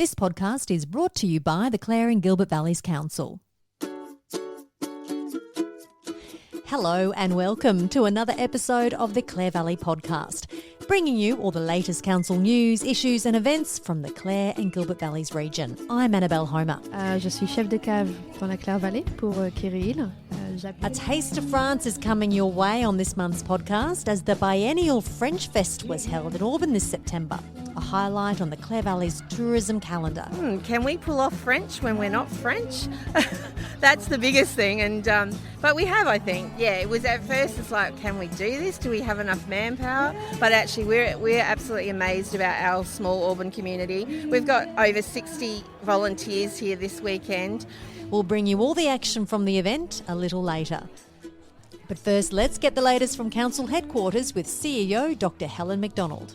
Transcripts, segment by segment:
This podcast is brought to you by the Clare and Gilbert Valleys Council. Hello and welcome to another episode of the Clare Valley Podcast, bringing you all the latest council news, issues and events from the Clare and Gilbert Valleys region. I'm Annabelle Homer. Je suis chef de cave dans la Clare Valley pour Kirill. A taste of France is coming your way on this month's podcast as the biennial Frenchfest was held in Auburn this September, a highlight on the Clare Valley's tourism calendar. Can we pull off French when we're not French? That's the biggest thing, and but we have, I think. Yeah, it was at first it's like, can we do this? Do we have enough manpower? But actually we're absolutely amazed about our small Auburn community. We've got over 60 volunteers here this weekend. We'll bring you all the action from the event a little later. But first, let's get the latest from Council headquarters with CEO Dr Helen Macdonald.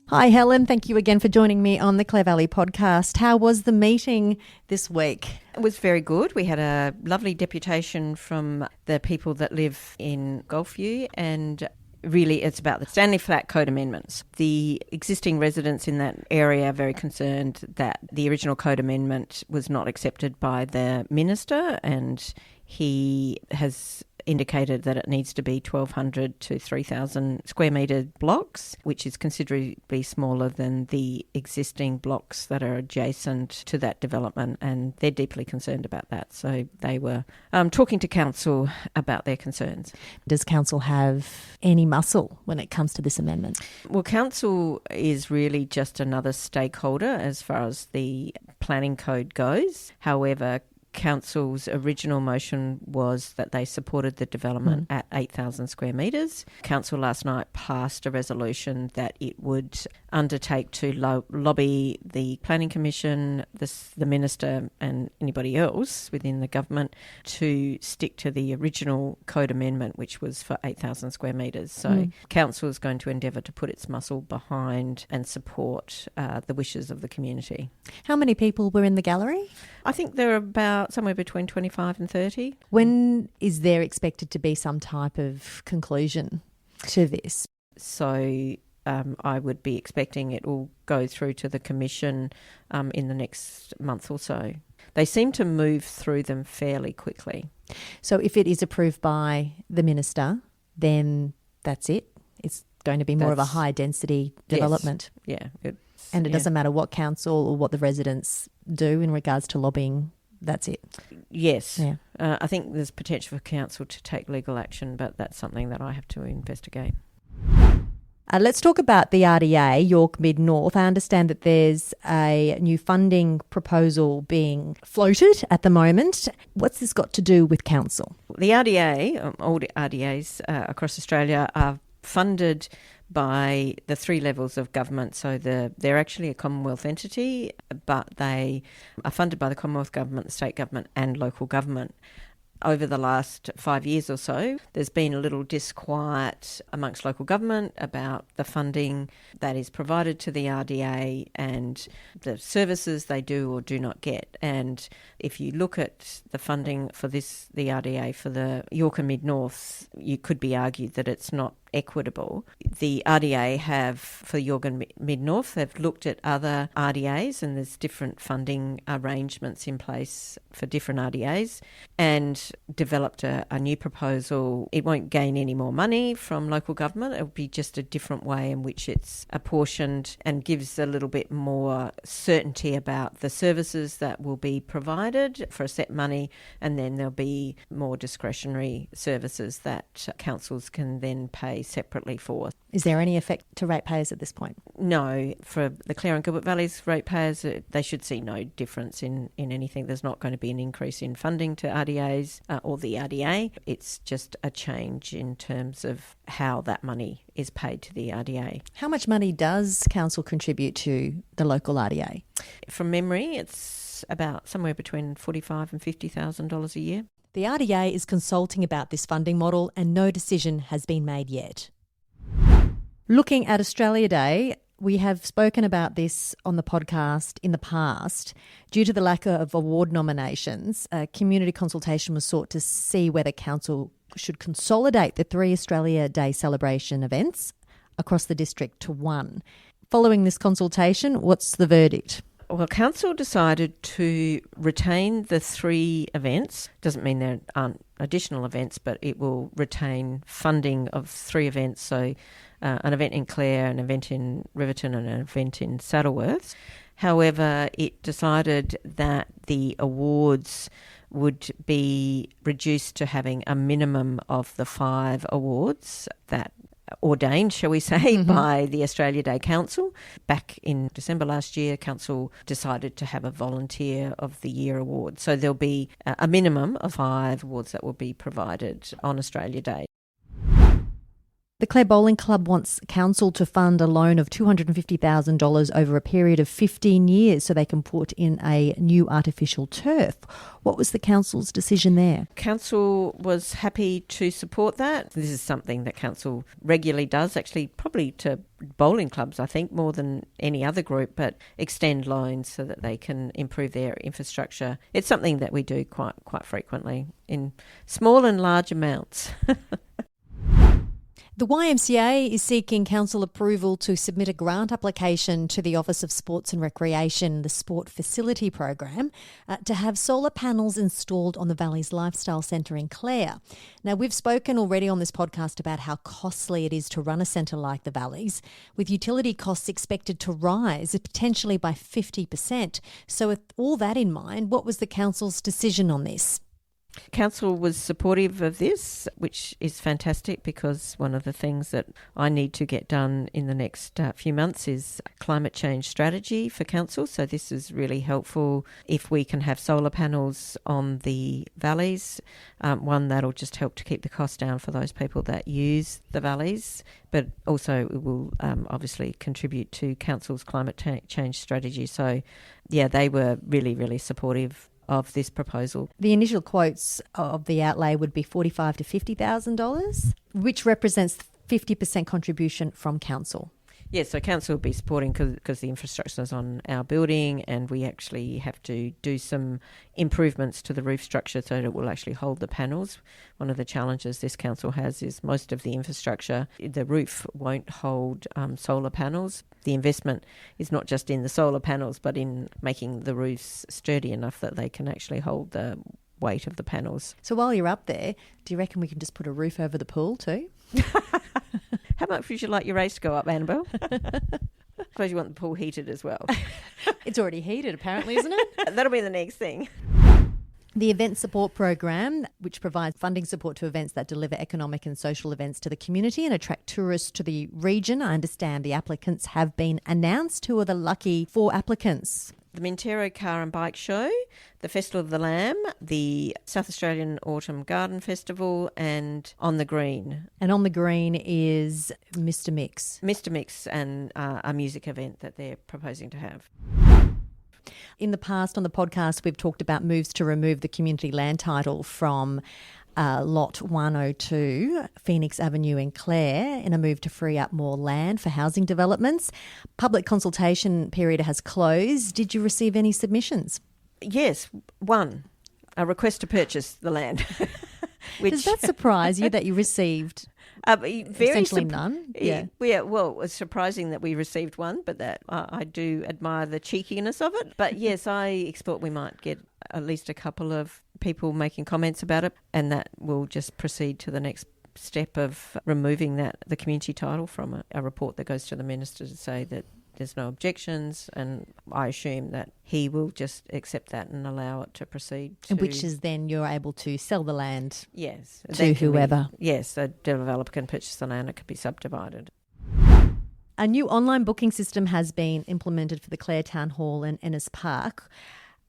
Hi Helen, thank you again for joining me on the Clare Valley Podcast. How was the meeting this week? It was very good. We had a lovely deputation from the people that live in Gulfview, and really it's about the Stanley Flat Code amendments. The existing residents in that area are very concerned that the original code amendment was not accepted by the minister, and he has indicated that it needs to be 1,200 to 3,000 square metre blocks, which is considerably smaller than the existing blocks that are adjacent to that development, and they're deeply concerned about that. So they were talking to Council about their concerns. Does Council have any muscle when it comes to this amendment? Well, Council is really just another stakeholder as far as the planning code goes. However, Council's original motion was that they supported the development at 8,000 square metres. Council last night passed a resolution that it would undertake to lobby the Planning Commission, the Minister and anybody else within the government to stick to the original code amendment, which was for 8,000 square metres. So Council is going to endeavour to put its muscle behind and support the wishes of the community. How many people were in the gallery? I think there are about somewhere between 25 and 30. When is there expected to be some type of conclusion to this? So I would be expecting it will go through to the Commission in the next month or so. They seem to move through them fairly quickly. So if it is approved by the Minister, then that's it? It's going to be more of a high density development? Yes. Yeah. And it doesn't matter what council or what the residents do in regards to lobbying, that's it? Yes. Yeah. I think there's potential for council to take legal action, but that's something that I have to investigate. Let's talk about the RDA, York Mid-North. I understand that there's a new funding proposal being floated at the moment. What's this got to do with council? The RDA, all the RDAs across Australia are funded by the three levels of government. So they're actually a Commonwealth entity, but they are funded by the Commonwealth government, the state government and local government. Over the last 5 years or so, there's been a little disquiet amongst local government about the funding that is provided to the RDA and the services they do or do not get. And if you look at the funding for the RDA for the York and Mid-North, you could be argued that it's not equitable. The RDA have, for York and Mid-North, they've looked at other RDAs, and there's different funding arrangements in place for different RDAs, and developed a new proposal. It won't gain any more money from local government. It'll be just a different way in which it's apportioned and gives a little bit more certainty about the services that will be provided for a set money, and then there'll be more discretionary services that councils can then pay separately for. Is there any effect to ratepayers at this point? No. For the Clare and Gilbert Valleys ratepayers, they should see no difference in anything. There's not going to be an increase in funding to RDAs or the RDA. It's just a change in terms of how that money is paid to the RDA. How much money does council contribute to the local RDA? From memory, it's about somewhere between $45,000 and $50,000 a year. The RDA is consulting about this funding model and no decision has been made yet. Looking at Australia Day, we have spoken about this on the podcast in the past. Due to the lack of award nominations, a community consultation was sought to see whether council should consolidate the 3 Australia Day celebration events across the district to one. Following this consultation, what's the verdict? Well, Council decided to retain the 3 events. Doesn't mean there aren't additional events, but it will retain funding of 3 events. So an event in Clare, an event in Riverton and an event in Saddleworth. However, it decided that the awards would be reduced to having a minimum of the 5 awards that ordained, shall we say, by the Australia Day Council. Back in December last year, Council decided to have a Volunteer of the Year award. So there'll be a minimum of 5 awards that will be provided on Australia Day. The Clare Bowling Club wants Council to fund a loan of $250,000 over a period of 15 years so they can put in a new artificial turf. What was the Council's decision there? Council was happy to support that. This is something that Council regularly does, actually probably to bowling clubs, I think, more than any other group, but extend loans so that they can improve their infrastructure. It's something that we do quite frequently in small and large amounts. The YMCA is seeking council approval to submit a grant application to the Office of Sports and Recreation, the Sport Facility Program, to have solar panels installed on the Valley's Lifestyle Centre in Clare. Now, we've spoken already on this podcast about how costly it is to run a centre like the Valley's, with utility costs expected to rise potentially by 50%. So with all that in mind, what was the council's decision on this? Council was supportive of this, which is fantastic because one of the things that I need to get done in the next few months is climate change strategy for Council. So this is really helpful if we can have solar panels on the valleys. One, that'll just help to keep the cost down for those people that use the valleys, but also it will obviously contribute to Council's climate change strategy. So, yeah, they were really, really supportive of this proposal. The initial quotes of the outlay would be $45,000 to $50,000, which represents 50% contribution from Council. Yes, so Council will be supporting because the infrastructure is on our building and we actually have to do some improvements to the roof structure so that it will actually hold the panels. One of the challenges this Council has is most of the infrastructure, the roof won't hold solar panels. The investment is not just in the solar panels but in making the roofs sturdy enough that they can actually hold the weight of the panels. So while you're up there, do you reckon we can just put a roof over the pool too? How much would you like your race to go up, Annabelle? I suppose you want the pool heated as well. It's already heated apparently, isn't it? That'll be the next thing. The Event Support Program, which provides funding support to events that deliver economic and social events to the community and attract tourists to the region. I understand the applicants have been announced. Who are the lucky 4 applicants? The Mintero Car and Bike Show, the Festival of the Lamb, the South Australian Autumn Garden Festival, and On the Green. And On the Green is Mr. Mix. Mr. Mix and a music event that they're proposing to have. In the past on the podcast, we've talked about moves to remove the community land title from Lot 102, Phoenix Avenue in Clare, in a move to free up more land for housing developments. Public consultation period has closed. Did you receive any submissions? Yes, one, a request to purchase the land. Does that surprise you that you received essentially none? Yeah. Well, it's surprising that we received one, but that I do admire the cheekiness of it. But yes, I expect we might get at least a couple of people making comments about it, and that will just proceed to the next step of removing the community title from a report that goes to the minister to say that there's no objections, and I assume that he will just accept that and allow it to proceed. Which is then you're able to sell the land yes, to whoever. Yes, a developer can purchase the land, it could be subdivided. A new online booking system has been implemented for the Clare Town Hall and Ennis Park.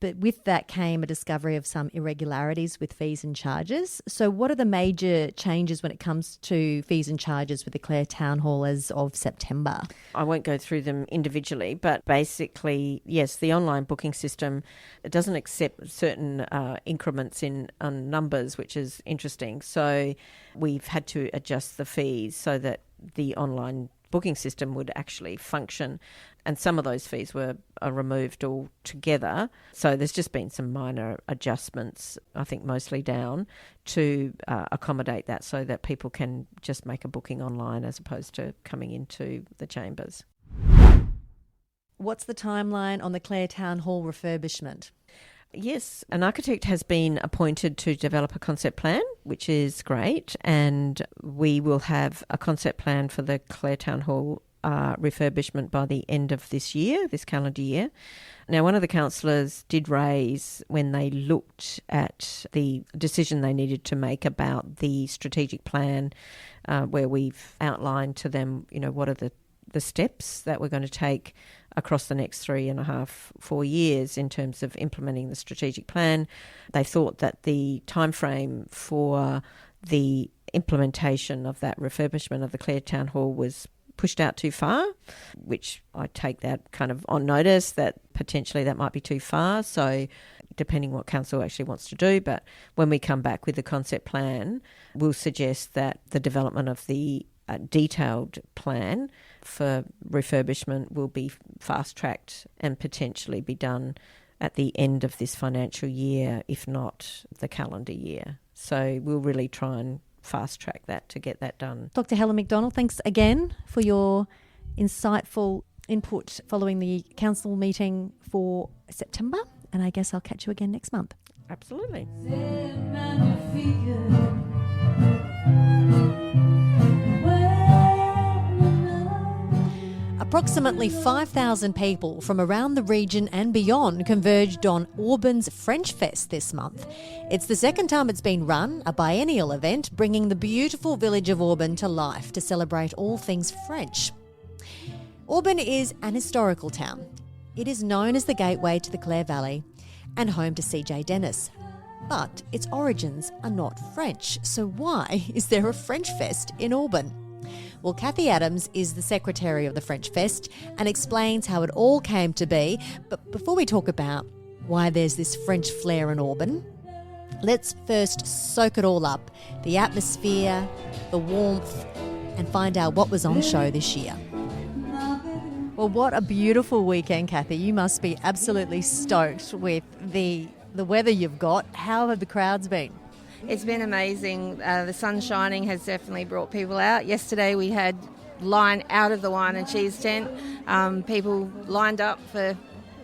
But with that came a discovery of some irregularities with fees and charges. So what are the major changes when it comes to fees and charges with the Clare Town Hall as of September? I won't go through them individually, but basically, yes, the online booking system doesn't accept certain increments in numbers, which is interesting. So we've had to adjust the fees so that the online booking system would actually function. And some of those fees are removed altogether. So there's just been some minor adjustments, I think mostly down, to accommodate that so that people can just make a booking online as opposed to coming into the chambers. What's the timeline on the Clare Town Hall refurbishment? Yes, an architect has been appointed to develop a concept plan, which is great, and we will have a concept plan for the Clare Town Hall refurbishment by the end of this calendar year. Now, one of the councillors did raise, when they looked at the decision they needed to make about the strategic plan, where we've outlined to them, what are the steps that we're going to take across the next 3.5-4 years in terms of implementing the strategic plan. They thought that the timeframe for the implementation of that refurbishment of the Clare Town Hall was pushed out too far, which I take that kind of on notice that potentially that might be too far. So depending what council actually wants to do, but when we come back with the concept plan, we'll suggest that the development of the detailed plan for refurbishment will be fast-tracked and potentially be done at the end of this financial year, if not the calendar year. So we'll really try and fast-track that to get that done. Dr Helen Macdonald, thanks again for your insightful input following the council meeting for September, and I guess I'll catch you again next month. Absolutely. Approximately 5,000 people from around the region and beyond converged on Auburn's Frenchfest this month. It's the second time it's been run, a biennial event bringing the beautiful village of Auburn to life to celebrate all things French. Auburn is an historical town. It is known as the gateway to the Clare Valley and home to CJ Dennis. But its origins are not French, so why is there a Frenchfest in Auburn? Well, Kathy Adams is the secretary of the Frenchfest and explains how it all came to be. But before we talk about why there's this French flair in Auburn, let's first soak it all up, the atmosphere, the warmth, and find out what was on show this year. Well, what a beautiful weekend, Kathy. You must be absolutely stoked with the weather you've got. How have the crowds been? It's been amazing. The sun shining has definitely brought people out. Yesterday we had line out of the wine and cheese tent. People lined up for a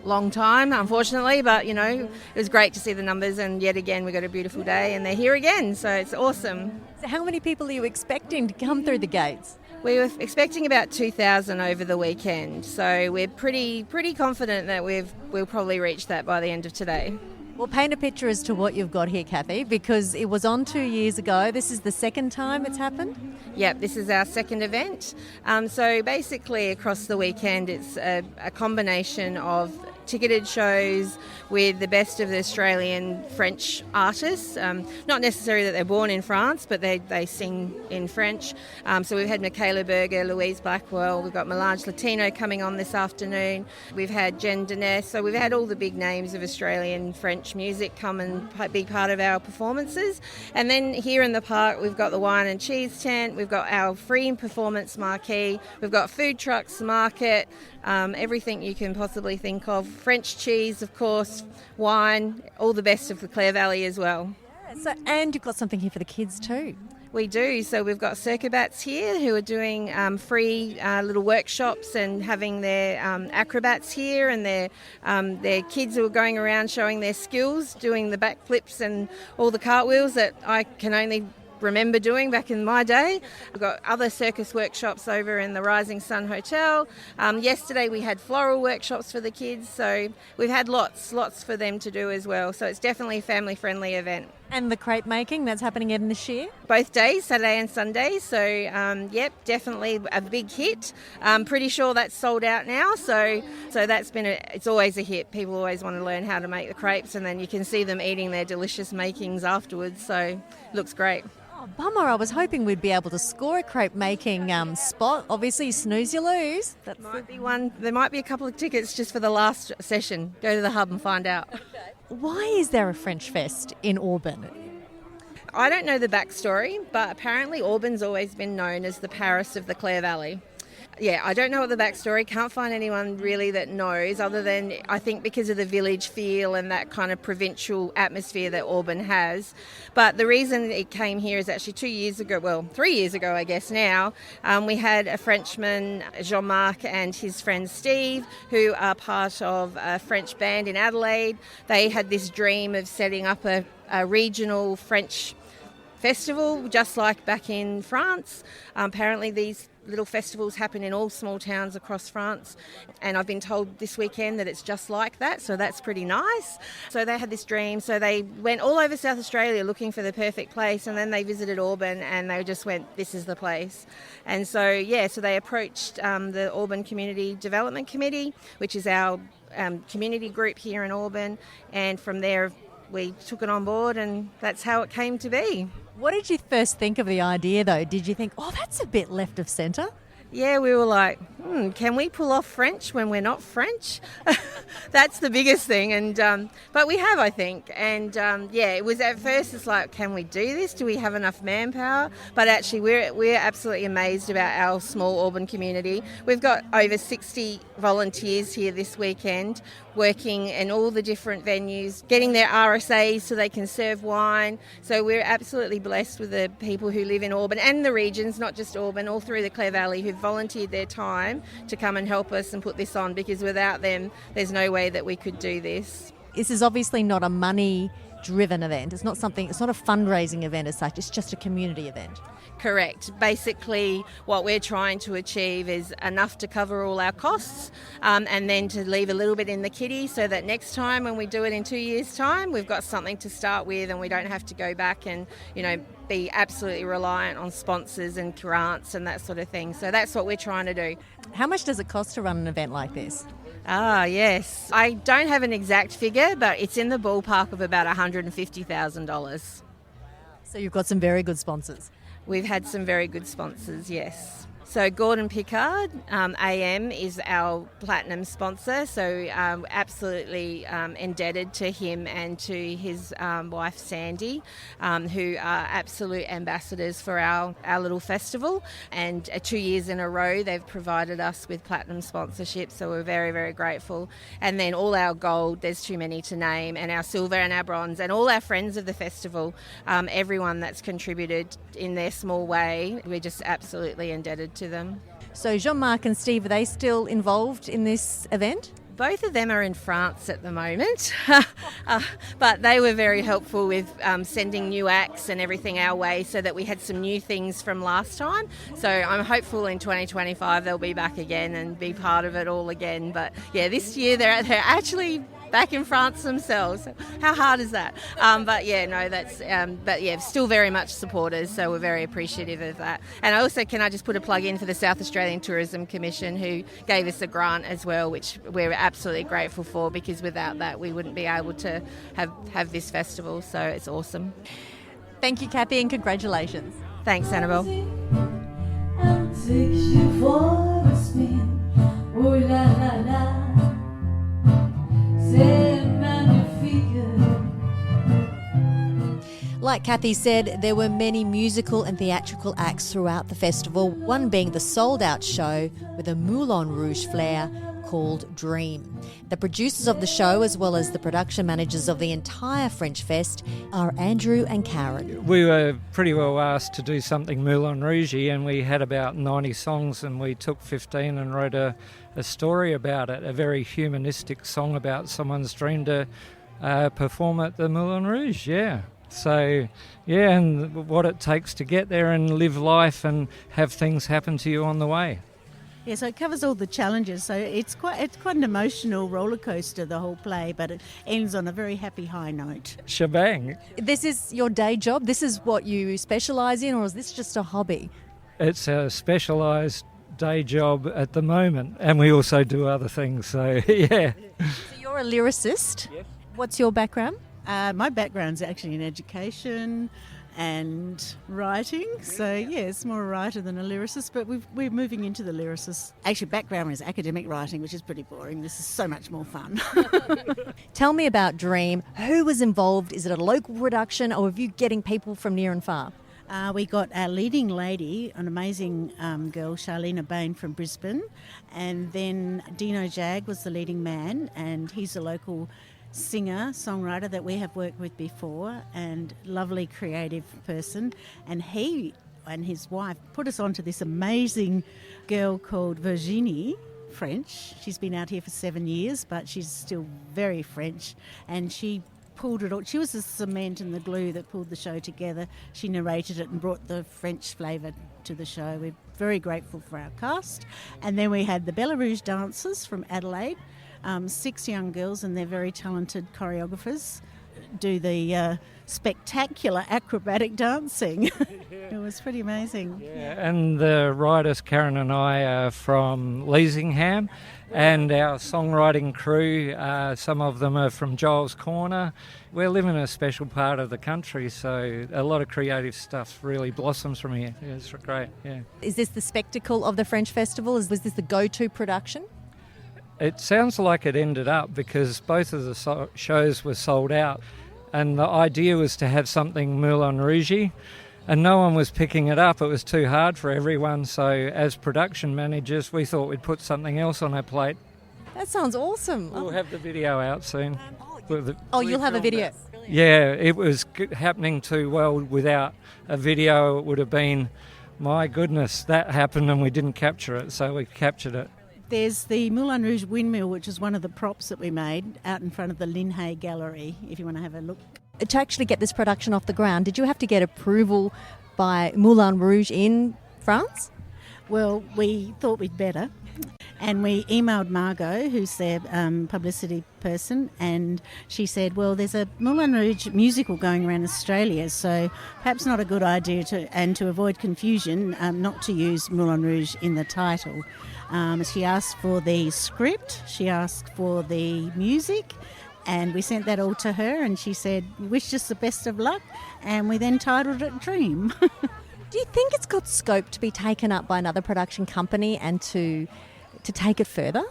long time, unfortunately, but, it was great to see the numbers, and yet again we got a beautiful day and they're here again, so it's awesome. So how many people are you expecting to come through the gates? We were expecting about 2,000 over the weekend, so we're pretty confident that we'll probably reach that by the end of today. Well, paint a picture as to what you've got here, Kathy, because it was on 2 years ago. This is the second time it's happened? Yep, this is our second event. So basically across the weekend it's a combination of ticketed shows with the best of the Australian French artists. Not necessarily that they're born in France, but they sing in French. So we've had Michaela Berger, Louise Blackwell, we've got Melange Latino coming on this afternoon. We've had Jen Deness, so we've had all the big names of Australian French music come and be part of our performances. And then here in the park we've got the wine and cheese tent, we've got our free performance marquee, we've got food trucks, market, everything you can possibly think of. French cheese, of course, wine, all the best of the Clare Valley as well. Yeah, so, and you've got something here for the kids too. We do. So we've got circubats here who are doing free little workshops and having their acrobats here, and their kids who are going around showing their skills, doing the backflips and all the cartwheels that I can only remember doing back in my day. We've got other circus workshops over in the Rising Sun Hotel. Yesterday we had floral workshops for the kids, so we've had lots for them to do as well. So it's definitely a family-friendly event. And the crepe making, that's happening again this year? Both days, Saturday and Sunday. So, yep, definitely a big hit. I'm pretty sure that's sold out now. So that's it's always a hit. People always want to learn how to make the crepes, and then you can see them eating their delicious makings afterwards. So it looks great. Oh, bummer. I was hoping we'd be able to score a crepe making spot. Obviously, you snooze, you lose. That might be one. There might be a couple of tickets just for the last session. Go to the hub and find out. Okay. Why is there a Frenchfest in Auburn? I don't know the backstory, but apparently Auburn's always been known as the Paris of the Clare Valley. Yeah, I don't know what the backstory. Can't find anyone really that knows, other than I think because of the village feel and that kind of provincial atmosphere that Auburn has. But the reason it came here is actually 3 years ago, I guess now. We had a Frenchman, Jean-Marc, and his friend Steve, who are part of a French band in Adelaide. They had this dream of setting up a regional French festival, just like back in France. Apparently these little festivals happen in all small towns across France, and I've been told this weekend that it's just like that, so that's pretty nice. So they had this dream, so they went all over South Australia looking for the perfect place, and then they visited Auburn and they just went, this is the place. And so they approached the Auburn Community Development Committee, which is our community group here in Auburn, and from there we took it on board, and that's how it came to be. What did you first think of the idea, though? Did you think, that's a bit left of centre? Yeah, we were like, can we pull off French when we're not French? That's the biggest thing. And but we have, I think. And it was at first, it's like, can we do this? Do we have enough manpower? But actually, we're absolutely amazed about our small Auburn community. We've got over 60 volunteers here this weekend, working in all the different venues, getting their RSAs so they can serve wine. So we're absolutely blessed with the people who live in Auburn and the regions, not just Auburn, all through the Clare Valley, who've volunteered their time to come and help us and put this on, because without them, there's no way that we could do this. This is obviously not a money-driven event. It's not a fundraising event as such. It's just a community event. Correct. Basically, what we're trying to achieve is enough to cover all our costs, and then to leave a little bit in the kitty so that next time when we do it in 2 years' time, we've got something to start with and we don't have to go back and, be absolutely reliant on sponsors and grants and that sort of thing. So that's what we're trying to do. How much does it cost to run an event like this? Yes. I don't have an exact figure, but it's in the ballpark of about $150,000. So you've got some very good sponsors. We've had some very good sponsors, yes. So Gordon Pickard, AM, is our platinum sponsor, so absolutely indebted to him and to his wife Sandy, who are absolute ambassadors for our little festival. And 2 years in a row they've provided us with platinum sponsorship, so we're very, very grateful. And then all our gold, there's too many to name, and our silver and our bronze, and all our friends of the festival, everyone that's contributed in their small way, we're just absolutely indebted to them. So Jean-Marc and Steve, are they still involved in this event? Both of them are in France at the moment, but they were very helpful with sending new acts and everything our way, so that we had some new things from last time. So I'm hopeful in 2025 they'll be back again and be part of it all again. But yeah, this year they're actually back in France themselves. How hard is that? Still very much supporters, so we're very appreciative of that. And can I just put a plug in for the South Australian Tourism Commission, who gave us a grant as well, which we're absolutely grateful for, because without that we wouldn't be able to have this festival, so it's awesome. Thank you, Kathy, and congratulations. Thanks, Annabelle. Like Kathy said, there were many musical and theatrical acts throughout the festival, one being the sold-out show with a Moulin Rouge flair called Dream. The producers of the show, as well as the production managers of the entire Frenchfest, are Andrew and Karen. We were pretty well asked to do something Moulin Rouge-y, and we had about 90 songs, and we took 15 and wrote a story about it, a very humanistic song about someone's dream to perform at the Moulin Rouge, yeah. So, yeah, and what it takes to get there and live life and have things happen to you on the way. Yeah, so it covers all the challenges. So it's quite an emotional roller coaster, the whole play, but it ends on a very happy high note. Shebang. This is your day job? This is what you specialise in, or is this just a hobby? It's a specialised day job at the moment, and we also do other things, so yeah. So you're a lyricist? Yes. What's your background? My background's actually in education and writing, so yeah, it's more a writer than a lyricist, but we're moving into the lyricist. Actually, background is academic writing, which is pretty boring. This is so much more fun. Tell me about Dream. Who was involved? Is it a local production, or are you getting people from near and far? We got our leading lady, an amazing girl, Charlena Bain from Brisbane, and then Dino Jag was the leading man, and he's a local singer, songwriter that we have worked with before, and lovely creative person, and he and his wife put us onto this amazing girl called Virginie, French. She's been out here for 7 years, but she's still very French, and she pulled it all. She was the cement and the glue that pulled the show together. She narrated it and brought the French flavour to the show. We're very grateful for our cast. And then we had the Bella Rouge dancers from Adelaide, 6 young girls, and they're very talented choreographers, do the spectacular acrobatic dancing. It was pretty amazing. Yeah, and the writers, Karen and I, are from Leasingham, and our songwriting crew, some of them are from Giles Corner. We live in a special part of the country, so a lot of creative stuff really blossoms from here. Yeah, it's great, yeah. Is this the spectacle of the French Festival? Was this the go-to production? It sounds like it ended up because both of the shows were sold out, and the idea was to have something Moulin Rouge-y, and no one was picking it up. It was too hard for everyone, so as production managers we thought we'd put something else on our plate. That sounds awesome. We'll have the video out soon. You'll have a video? Yeah, it was happening too well. Without a video it would have been, my goodness, that happened and we didn't capture it, so we captured it. There's the Moulin Rouge windmill, which is one of the props that we made out in front of the Linhay Gallery, if you want to have a look. To actually get this production off the ground, did you have to get approval by Moulin Rouge in France? Well, we thought we'd better, and we emailed Margot, who's their publicity person, and she said, well, there's a Moulin Rouge musical going around Australia, so perhaps not a good idea to avoid confusion, not to use Moulin Rouge in the title. She asked for the script, she asked for the music, and we sent that all to her, and she said, wish us the best of luck, and we then titled it Dream. Do you think it's got scope to be taken up by another production company and to take it further?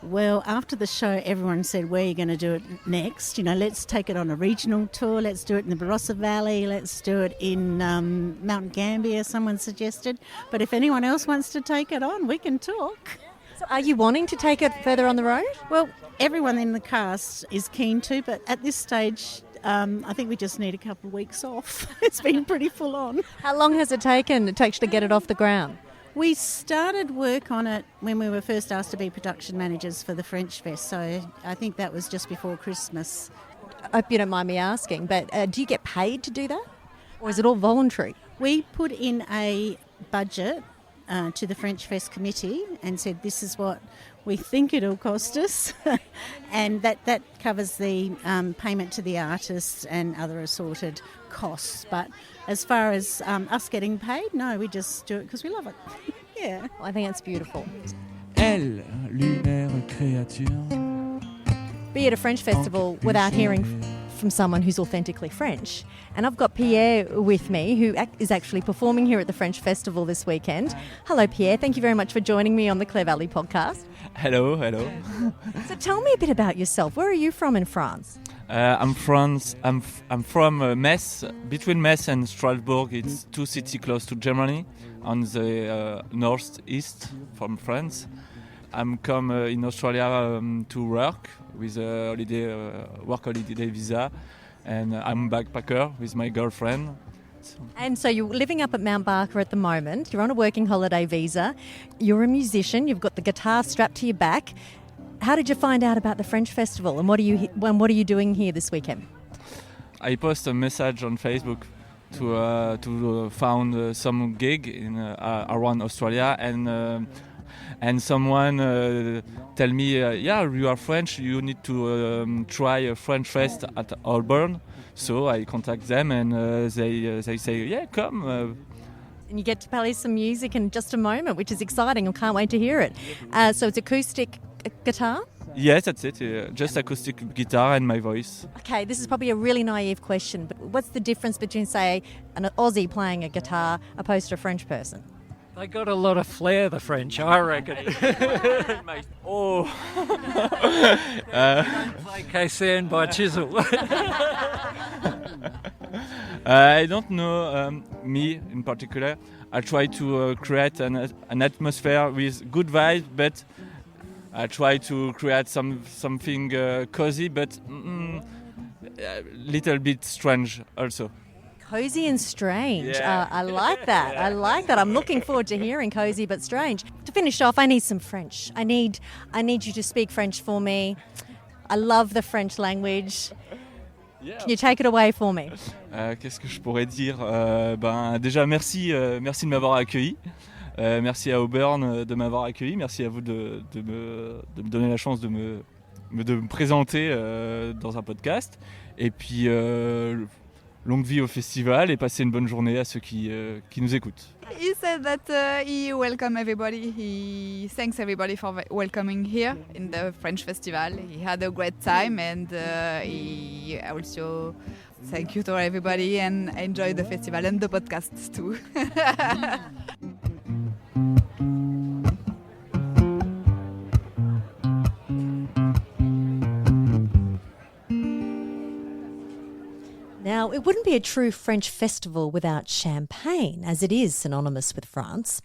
Well, after the show, everyone said, where are you going to do it next? You know, let's take it on a regional tour, let's do it in the Barossa Valley, let's do it in Mount Gambier, someone suggested. But if anyone else wants to take it on, we can talk. So are you wanting to take it further on the road? Well, everyone in the cast is keen to, but at this stage, I think we just need a couple of weeks off. It's been pretty full on. How long has it taken to actually get it off the ground? We started work on it when we were first asked to be production managers for the Frenchfest, so I think that was just before Christmas. I hope you don't mind me asking, but do you get paid to do that? Or is it all voluntary? We put in a budget to the Frenchfest committee and said this is what we think it'll cost us, and that covers the payment to the artists and other assorted costs. But as far as us getting paid, no, we just do it because we love it. Yeah. Well, I think it's beautiful. Elle, lunaire créature. Be at a French festival without hearing from someone who's authentically French. And I've got Pierre with me, who is actually performing here at the French Festival this weekend. Hello, Pierre. Thank you very much for joining me on the Clare Valley Podcast. Hello. So tell me a bit about yourself. Where are you from in France? I'm from Metz, between Metz and Strasbourg. It's two cities close to Germany, on the northeast from France. I'm come in Australia to work with a work holiday visa, and I'm a backpacker with my girlfriend. And so you're living up at Mount Barker at the moment. You're on a working holiday visa. You're a musician. You've got the guitar strapped to your back. How did you find out about the French Festival, and what are you doing here this weekend? I post a message on Facebook to found some gig in around Australia, and someone tell me, yeah, you are French, you need to try a Frenchfest at Auburn. So I contact them, and they say, yeah, come. And you get to play some music in just a moment, which is exciting. I can't wait to hear it. So it's acoustic guitar? Yes, that's it. Just acoustic guitar and my voice. Okay, this is probably a really naive question, but what's the difference between, say, an Aussie playing a guitar opposed to a French person? They got a lot of flair, the French, I reckon. Oh. Play Caisson by Chisel. I don't know me in particular. I try to create an atmosphere with good vibes, but I try to create something cozy, but a little bit strange also. Cozy and strange. Yeah. I like that. I like that. I'm looking forward to hearing cozy but strange. To finish off, I need some French. I need you to speak French for me. I love the French language. Can you take it away for me? Qu'est-ce que je pourrais dire? Déjà, merci de m'avoir accueilli. Merci à Auburn de m'avoir accueilli. Merci à vous de me donner la chance de me présenter dans un podcast. Et puis, longue vie au festival et passez une bonne journée à ceux qui nous écoutent. He said that he welcomed everybody. He thanks everybody for welcoming here in the French festival. He had a great time, and he also thank you to everybody and enjoy the festival and the podcasts too. Now, it wouldn't be a true French festival without champagne, as it is synonymous with France.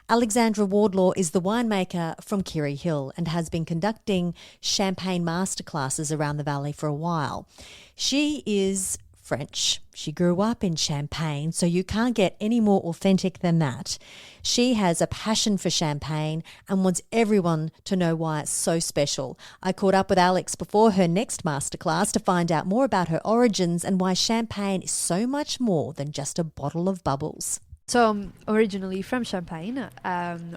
Alexandra Wardlaw is the winemaker from Kirry Hill and has been conducting champagne masterclasses around the valley for a while. She is French. She grew up in Champagne, so you can't get any more authentic than that. She has a passion for champagne and wants everyone to know why it's so special. I caught up with Alex before her next masterclass to find out more about her origins and why champagne is so much more than just a bottle of bubbles. So I'm originally from Champagne,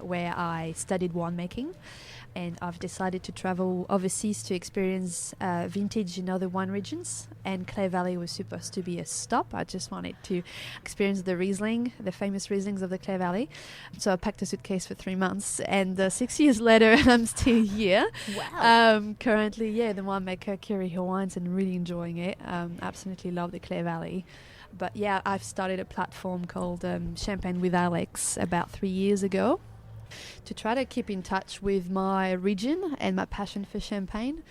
where I studied winemaking, and I've decided to travel overseas to experience vintage in other wine regions, and Clare Valley was supposed to be a stop. I just wanted to experience the Riesling, the famous Rieslings of the Clare Valley. So I packed a suitcase for 3 months, and 6 years later I'm still here. Wow. Currently, the winemaker Kirry Hill Wines, and really enjoying it. Absolutely love the Clare Valley. But I've started a platform called Champagne with Alex about 3 years ago to try to keep in touch with my region and my passion for champagne.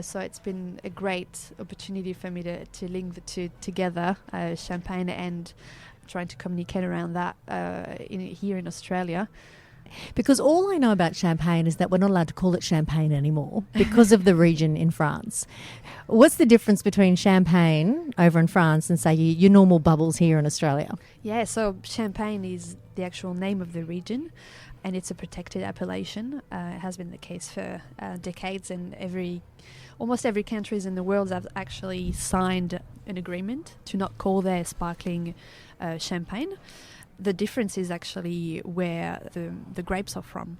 So it's been a great opportunity for me to link the two together, champagne and trying to communicate around that here in Australia. Because all I know about champagne is that we're not allowed to call it champagne anymore because of the region in France. What's the difference between champagne over in France and, say, your normal bubbles here in Australia? Yeah, so champagne is the actual name of the region, and it's a protected appellation. It has been the case for decades, and almost every country in the world have actually signed an agreement to not call their sparkling champagne. The difference is actually where the grapes are from.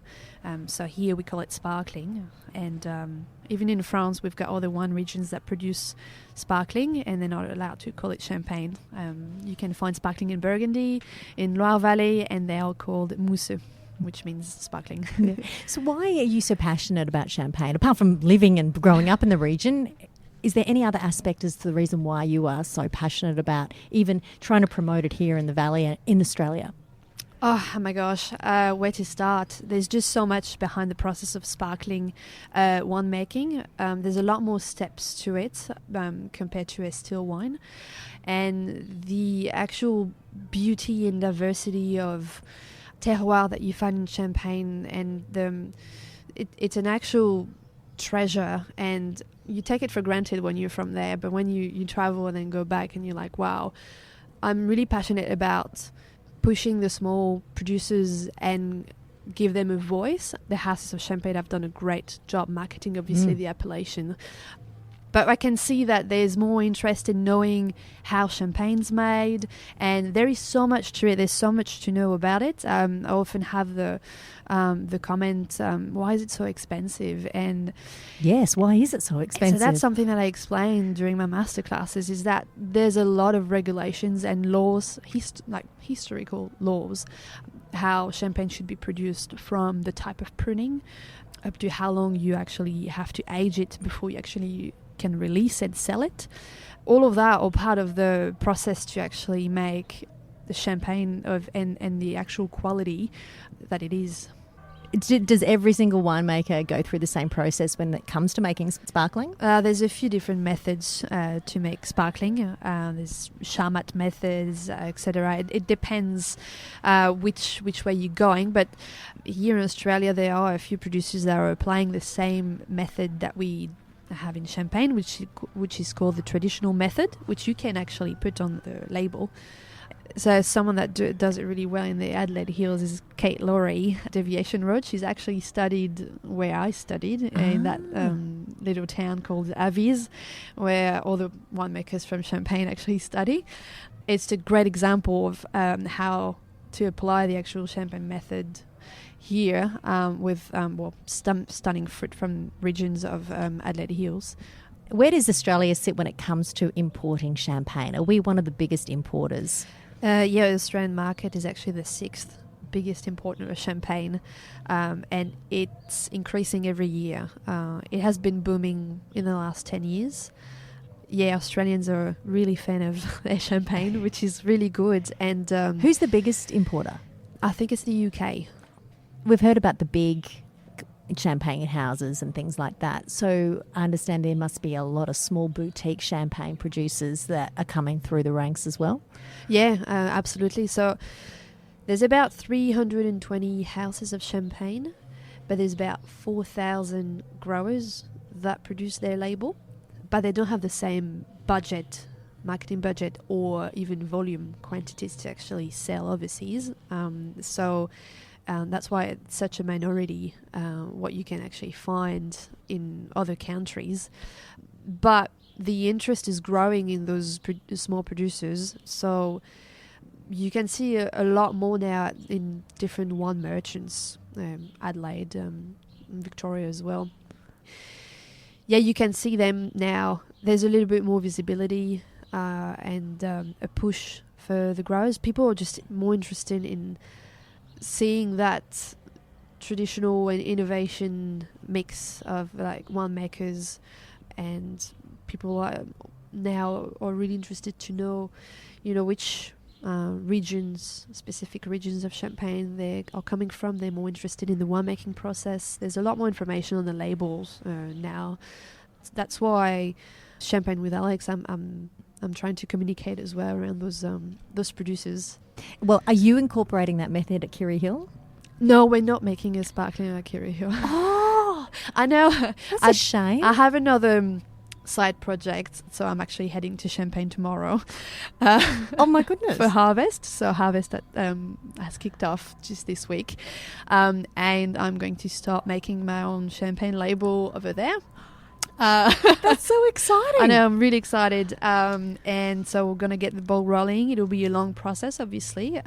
So here we call it sparkling, and even in France we've got other wine regions that produce sparkling and they're not allowed to call it champagne. You can find sparkling in Burgundy, in Loire Valley, and they're all called mousseux, which means sparkling. So why are you so passionate about champagne? Apart from living and growing up in the region, is there any other aspect as to the reason why you are so passionate about even trying to promote it here in the Valley and in Australia? Oh my gosh, where to start? There's just so much behind the process of sparkling winemaking. There's a lot more steps to it compared to a still wine. And the actual beauty and diversity of terroir that you find in Champagne, and it's an actual treasure, and you take it for granted when you're from there, but when you travel and then go back and you're like, wow, I'm really passionate about pushing the small producers and give them a voice. The houses of Champagne have done a great job marketing, obviously, the appellation. But I can see that there's more interest in knowing how champagne's made, and there is so much to it. There's so much to know about it. I often have the comment, why is it so expensive? And yes, why is it so expensive? So that's something that I explain during my masterclasses, is that there's a lot of regulations and laws, historical laws, how champagne should be produced, from the type of pruning up to how long you actually have to age it before you actually can release and sell it. All of that are part of the process to actually make the champagne and the actual quality that it is. Does every single winemaker go through the same process when it comes to making sparkling? There's a few different methods to make sparkling. There's Charmat methods, etc. It depends which way you're going. But here in Australia, there are a few producers that are applying the same method that we have in Champagne, which is called the traditional method, which you can actually put on the label. So someone that does it really well in the Adelaide Hills is Kate Laurie, Deviation Road. She's actually studied where I studied, in that little town called Aves, where all the winemakers from Champagne actually study. It's a great example of how to apply the actual Champagne method here with stunning fruit from regions of Adelaide Hills. Where does Australia sit when it comes to importing champagne? Are we one of the biggest importers? The Australian market is actually the 6th biggest importer of champagne, and it's increasing every year. It has been booming in the last 10 years. Yeah, Australians are really fan of their champagne, which is really good. And who's the biggest importer? I think it's the UK. We've heard about the big champagne houses and things like that. So I understand there must be a lot of small boutique champagne producers that are coming through the ranks as well. Yeah, absolutely. So there's about 320 houses of champagne, but there's about 4,000 growers that produce their label, but they don't have the same marketing budget, or even volume quantities to actually sell overseas. That's why it's such a minority what you can actually find in other countries. But the interest is growing in those small producers. So you can see a lot more now in different wine merchants, Adelaide, Victoria as well. Yeah, you can see them now. There's a little bit more visibility and a push for the growers. People are just more interested in seeing that traditional and innovation mix of like winemakers, and people are really interested to know, which specific regions of Champagne they are coming from. They're more interested in the winemaking process. There's a lot more information on the labels now. That's why Champagne with Alex, I'm trying to communicate as well around those producers. Well, are you incorporating that method at Kiri Hill? No, we're not making a sparkling at Kiri Hill. Oh, I know. That's a shame. I have another side project, so I'm actually heading to Champagne tomorrow. Oh my goodness! For Harvest. So Harvest that has kicked off just this week, and I'm going to start making my own champagne label over there. That's so exciting. I know, I'm really excited. And so we're going to get the ball rolling. It'll be a long process, obviously.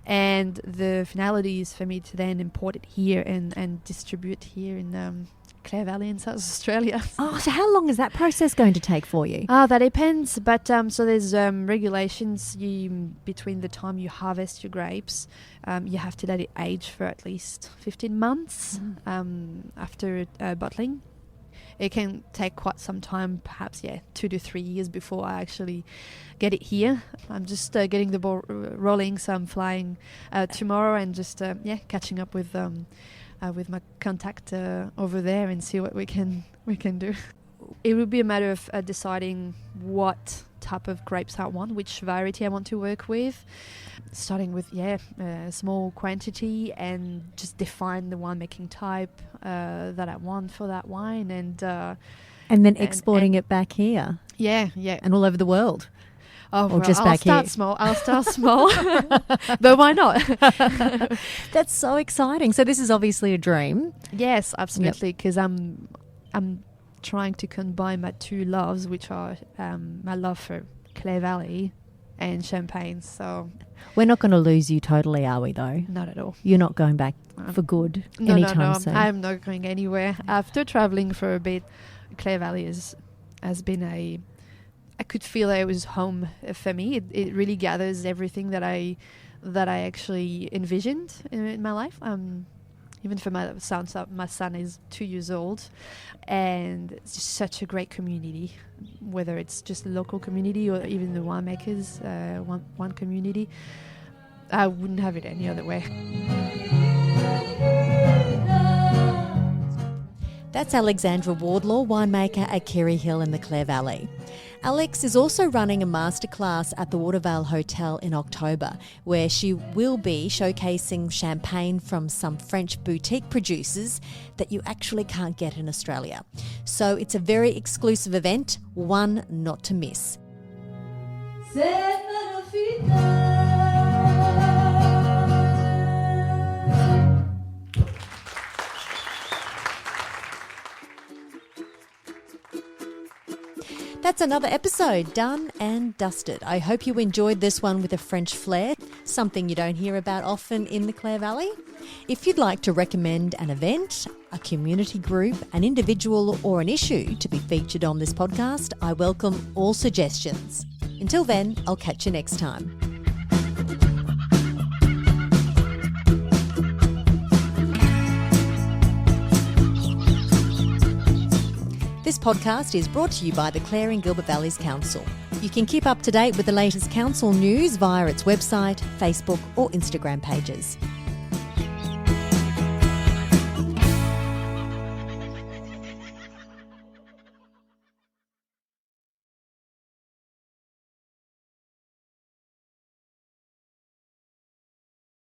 And the finality is for me to then import it here and distribute here in Clare Valley in South Australia. Oh, so how long is that process going to take for you? That depends. But so there's regulations. Between the time you harvest your grapes, you have to let it age for at least 15 months after bottling. It can take quite some time, perhaps 2 to 3 years before I actually get it here. I'm just getting the ball rolling, so I'm flying tomorrow and just catching up with my contact over there and see what we can do. It will be a matter of deciding what type of grapes I want, which variety I want to work with, starting with a small quantity, and just define the winemaking type that I want for that wine, and then exporting it back here. Yeah, and all over the world. Oh, or just back here. I'll start small, but why not? That's so exciting. So this is obviously a dream. Yes, absolutely. Because I'm trying to combine my two loves, which are my love for Clare Valley and Champagne. So we're not going to lose you totally, are we? Though not at all. You're not going back for good anytime soon. I'm not going anywhere. After traveling for a bit, Clare Valley has been I could feel that it was home for me. It really gathers everything that I actually envisioned in my life. Even for my son. So my son is 2 years old, and it's just such a great community. Whether it's just the local community or even the winemakers, one community, I wouldn't have it any other way. That's Alexandra Wardlaw, winemaker at Kerry Hill in the Clare Valley. Alex is also running a masterclass at the Watervale Hotel in October, where she will be showcasing champagne from some French boutique producers that you actually can't get in Australia. So it's a very exclusive event, one not to miss. That's another episode done and dusted. I hope you enjoyed this one with a French flair, something you don't hear about often in the Clare Valley. If you'd like to recommend an event, a community group, an individual or an issue to be featured on this podcast, I welcome all suggestions. Until then, I'll catch you next time. This podcast is brought to you by the Clare and Gilbert Valleys Council. You can keep up to date with the latest council news via its website, Facebook or Instagram pages.